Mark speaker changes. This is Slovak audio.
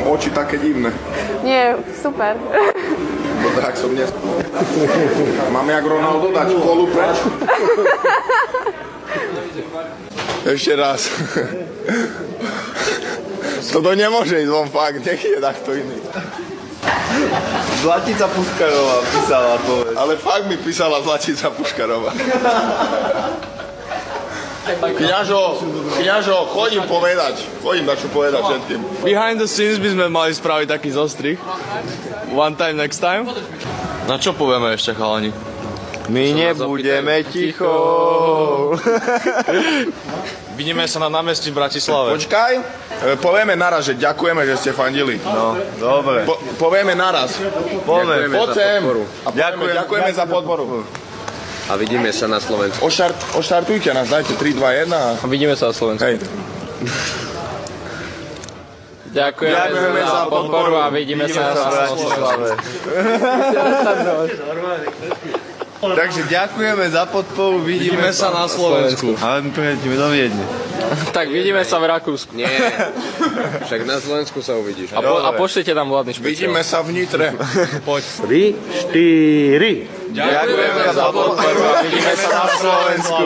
Speaker 1: mám oči také divné.
Speaker 2: Nie, super.
Speaker 1: Bo tak som dnes... Mám jak Ronaldo dať kolu preč? Ešte raz. Toto nemôže ísť von, fakt, nech je takto iný.
Speaker 3: Zlatica Puškarová písala, povedz.
Speaker 1: Ale fakt mi písala Zlatica Puškarová. Kňažo, chodím dačo povedať všetkým.
Speaker 3: Behind the scenes by sme mali spraviť taký zostrih. One time, next time. Na čo povieme ešte, chalani?
Speaker 4: My nebudeme ticho.
Speaker 3: Vidíme sa na námestí v Bratislave.
Speaker 1: Počkaj, povieme naraz, že ďakujeme, že ste fandili.
Speaker 4: No, dobre.
Speaker 1: Povieme naraz.
Speaker 4: Poďme.
Speaker 1: Poď sem. A ďakujeme za podporu.
Speaker 5: A vidíme sa na Slovensku.
Speaker 1: Oštartujte nás, dajte 3, 2, 1 a...
Speaker 3: Vidíme sa na Slovensku.
Speaker 1: Hej.
Speaker 3: Ďakujeme za podporu a vidíme sa na Bratislave.
Speaker 4: Takže ďakujeme za podporu,
Speaker 3: Vidíme sa na Slovensku.
Speaker 4: Ale my prejdeme do Viedne.
Speaker 3: Tak vidíme sa v Rakúsku.
Speaker 5: Nie, však na Slovensku sa uvidíš.
Speaker 3: A pošlite tam vládny špeciál.
Speaker 1: Vidíme sa v Nitre.
Speaker 3: Poď.
Speaker 4: 3, 4.
Speaker 3: Ďakujeme za podporu a vidíme sa na Slovensku.